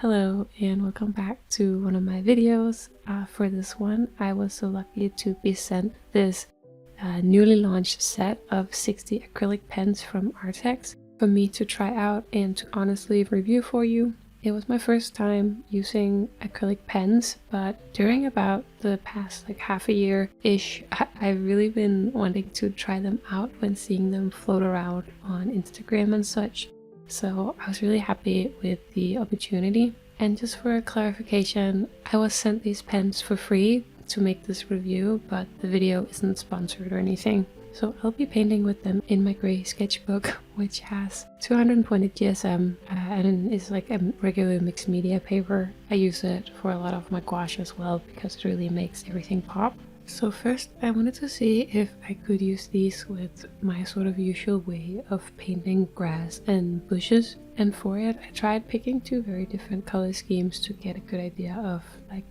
Hello and welcome back to one of my videos. For this one, I was so lucky to be sent this newly launched set of 60 acrylic pens from Arrtx for me to try out and to honestly review for you. It was my first time using acrylic pens, but during about the past half a year-ish, I've really been wanting to try them out when seeing them float around on Instagram and such. So I was really happy with the opportunity. And just for a clarification, I was sent these pens for free to make this review, but the video isn't sponsored or anything. So I'll be painting with them in my gray sketchbook, which has 220 GSM and is like a regular mixed media paper. I use it for a lot of my gouache as well because it really makes everything pop. So first I wanted to see if I could use these with my sort of usual way of painting grass and bushes, and for it I tried picking two very different color schemes to get a good idea of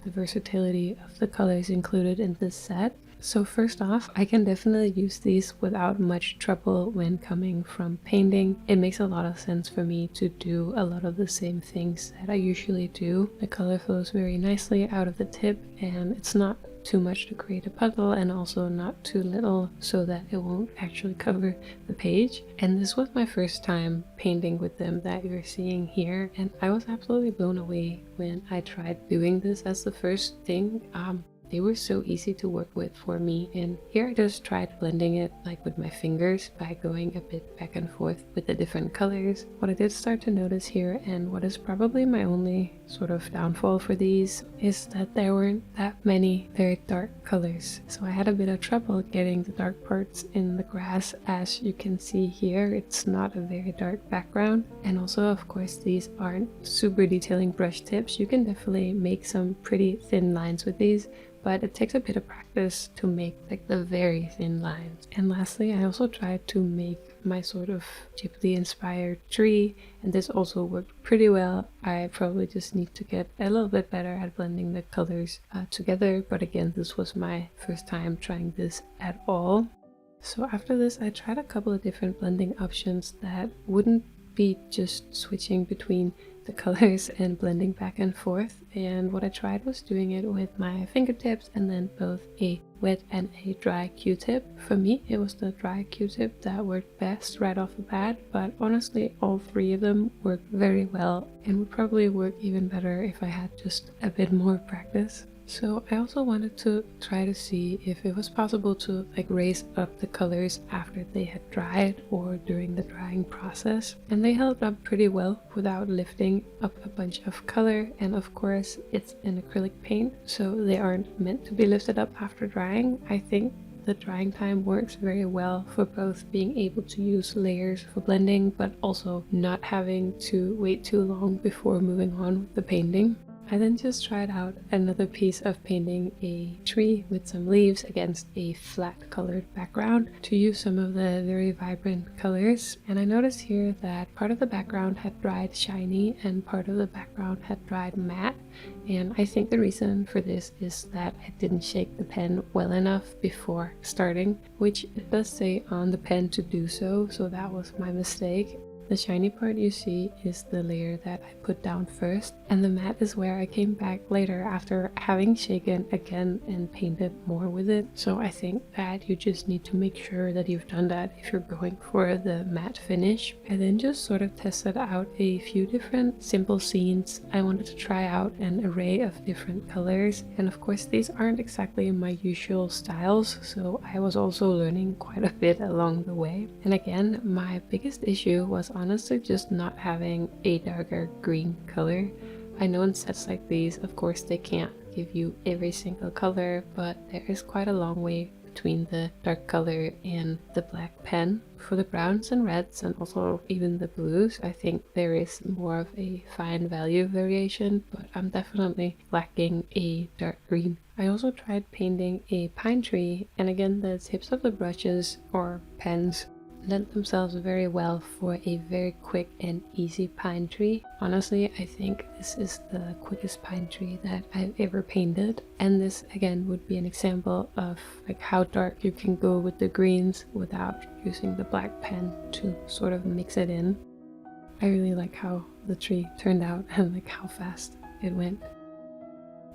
the versatility of the colors included in this set. So first off, I can definitely use these without much trouble when coming from painting. It makes a lot of sense for me to do a lot of the same things that I usually do. The color flows very nicely out of the tip and it's not too much to create a puddle and also not too little so that it won't actually cover the page. And this was my first time painting with them that you're seeing here, and I was absolutely blown away when I tried doing this as the first thing. They were so easy to work with for me, and here I just tried blending it with my fingers by going a bit back and forth with the different colors. What I did start to notice here, and what is probably my only sort of downfall for these, is that there weren't that many very dark colors. So I had a bit of trouble getting the dark parts in the grass. As you can see here, it's not a very dark background, and also of course these aren't super detailing brush tips. You can definitely make some pretty thin lines with these, but it takes a bit of practice to make the very thin lines. And lastly, I also tried to make my sort of Ghibli inspired tree, and this also worked pretty well. I probably just need to get a little bit better at blending the colors together, but again, this was my first time trying this at all. So after this, I tried a couple of different blending options that wouldn't be just switching between the colors and blending back and forth, and what I tried was doing it with my fingertips and then both a wet and a dry Q-tip. For me, it was the dry Q-tip that worked best right off the bat, but honestly all three of them worked very well and would probably work even better if I had just a bit more practice. So I also wanted to try to see if it was possible to raise up the colors after they had dried or during the drying process, and they held up pretty well without lifting up a bunch of color. And of course it's an acrylic paint, so they aren't meant to be lifted up after drying. I think the drying time works very well for both being able to use layers for blending but also not having to wait too long before moving on with the painting. I then just tried out another piece of painting a tree with some leaves against a flat colored background to use some of the very vibrant colors, and I noticed here that part of the background had dried shiny and part of the background had dried matte, and I think the reason for this is that I didn't shake the pen well enough before starting, which it does say on the pen to do so, so that was my mistake. The shiny part you see is the layer that I put down first, and the matte is where I came back later after having shaken again and painted more with it. So I think that you just need to make sure that you've done that if you're going for the matte finish. I then just sort of tested out a few different simple scenes. I wanted to try out an array of different colors, and of course these aren't exactly my usual styles, so I was also learning quite a bit along the way. And again, my biggest issue was honestly just not having a darker green color. I know in sets like these, of course, they can't give you every single color, but there is quite a long way between the dark color and the black pen. For the browns and reds and also even the blues, I think there is more of a fine value variation, but I'm definitely lacking a dark green. I also tried painting a pine tree, and again the tips of the brushes or pens lent themselves very well for a very quick and easy pine tree. Honestly, I think this is the quickest pine tree that I've ever painted, and this again would be an example of how dark you can go with the greens without using the black pen to sort of mix it in. I really like how the tree turned out and like how fast it went.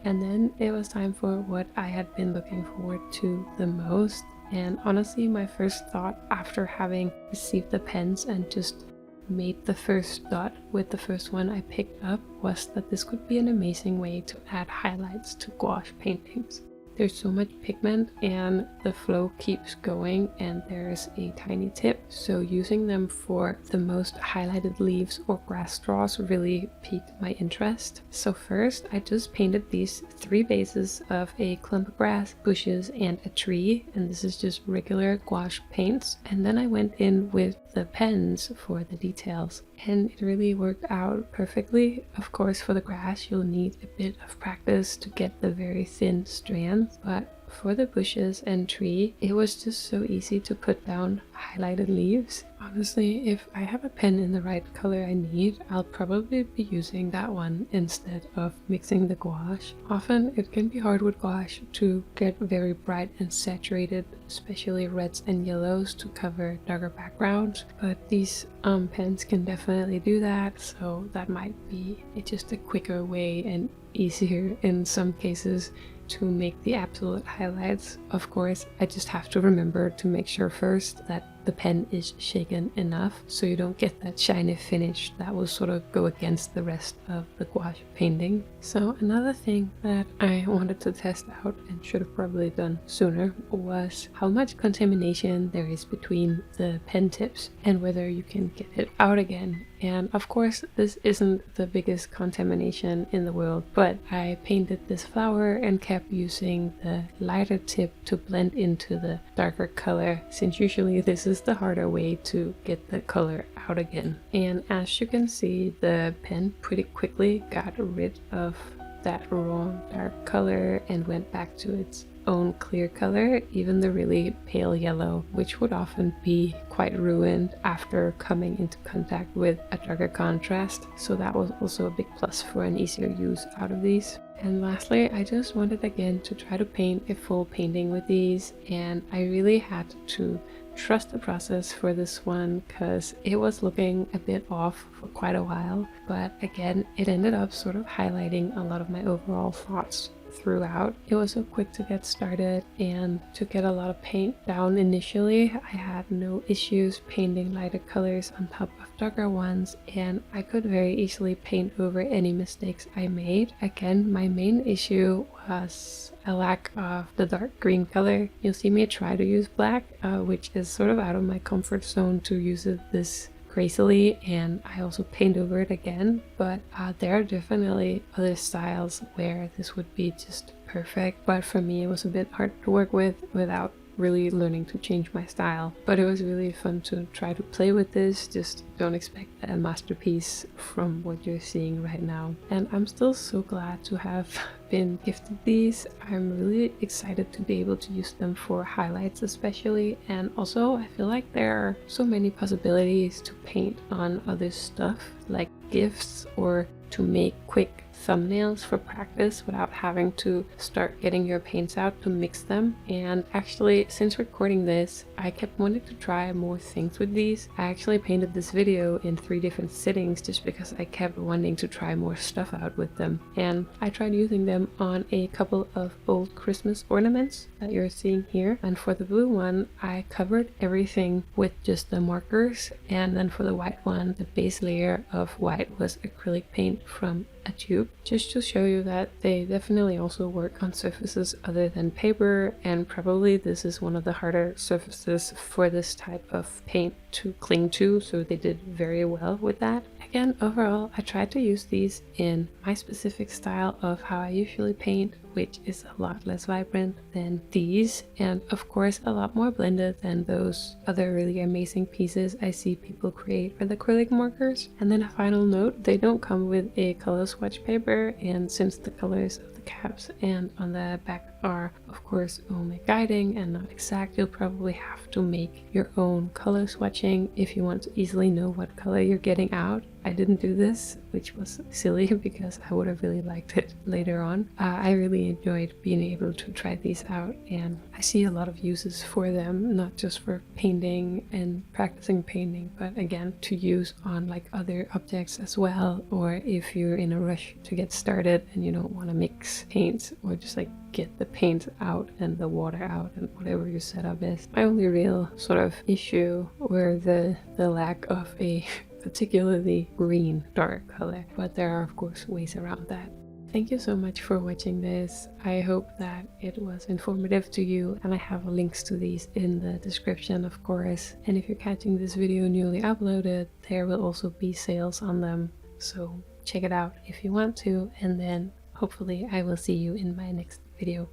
And then it was time for what I had been looking forward to the most. And honestly, my first thought after having received the pens and just made the first dot with the first one I picked up was that this could be an amazing way to add highlights to gouache paintings. There's so much pigment and the flow keeps going, and there's a tiny tip, so using them for the most highlighted leaves or grass straws really piqued my interest. So first I just painted these 3 bases of a clump of grass, bushes, and a tree, and this is just regular gouache paints, and then I went in with the pens for the details, and it really worked out perfectly. Of course, for the grass you'll need a bit of practice to get the very thin strands, but for the bushes and tree it was just so easy to put down highlighted leaves. Honestly, if I have a pen in the right color I need, I'll probably be using that one instead of mixing the gouache. Often it can be hard with gouache to get very bright and saturated, especially reds and yellows, to cover darker backgrounds, but these pens can definitely do that, so that might be just a quicker way and easier in some cases to make the absolute highlights. Of course, I just have to remember to make sure first that the pen is shaken enough so you don't get that shiny finish that will sort of go against the rest of the gouache painting. So another thing that I wanted to test out and should have probably done sooner was how much contamination there is between the pen tips and whether you can get it out again. And of course this isn't the biggest contamination in the world, but I painted this flower and kept using the lighter tip to blend into the darker color, since usually this is the harder way to get the color out again. And as you can see, the pen pretty quickly got rid of that raw dark color and went back to its own clear color, even the really pale yellow, which would often be quite ruined after coming into contact with a darker contrast. So that was also a big plus for an easier use out of these. And lastly, I just wanted again to try to paint a full painting with these, and I really had to trust the process for this one because it was looking a bit off for quite a while, but again it ended up sort of highlighting a lot of my overall thoughts throughout. It was so quick to get started and to get a lot of paint down initially. I had no issues painting lighter colors on top of darker ones, and I could very easily paint over any mistakes I made. Again, my main issue was a lack of the dark green color. You'll see me try to use black, which is sort of out of my comfort zone to use it this crazily, and I also paint over it again, but there are definitely other styles where this would be just perfect, but for me it was a bit hard to work with without really learning to change my style. But it was really fun to try to play with this. Just don't expect a masterpiece from what you're seeing right now. And I'm still so glad to have been gifted these. I'm really excited to be able to use them for highlights especially, and also I feel like there are so many possibilities to paint on other stuff like gifts, or to make quick thumbnails for practice without having to start getting your paints out to mix them. And actually, since recording this, I kept wanting to try more things with these. I actually painted this video in 3 different sittings just because I kept wanting to try more stuff out with them, and I tried using them on a couple of old Christmas ornaments that you're seeing here. And for the blue one I covered everything with just the markers, and then for the white one the base layer of white was acrylic paint from a tube, just to show you that they definitely also work on surfaces other than paper, and probably this is one of the harder surfaces for this type of paint to cling to, so they did very well with that. Again, overall I tried to use these in my specific style of how I usually paint, which is a lot less vibrant than these, and of course a lot more blended than those other really amazing pieces I see people create with acrylic markers. And then a final note, they don't come with a color swatch paper, and since the colors of the caps and on the back are of course only guiding and not exact, you'll probably have to make your own color swatching if you want to easily know what color you're getting out. I didn't do this which was silly because I would have really liked it later on. I really enjoyed being able to try these out, and I see a lot of uses for them, not just for painting and practicing painting, but again to use on like other objects as well, or if you're in a rush to get started and you don't want to mix paints, or just like get the paint out and the water out and whatever your setup is. My only real sort of issue were the lack of a particularly green dark color, but there are of course ways around that. Thank you so much for watching this. I hope that it was informative to you, and I have links to these in the description of course, and if you're catching this video newly uploaded, there will also be sales on them, so check it out if you want to, and then hopefully I will see you in my next video.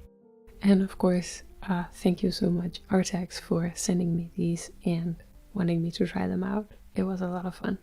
And of course, thank you so much Arrtx for sending me these and wanting me to try them out. It was a lot of fun.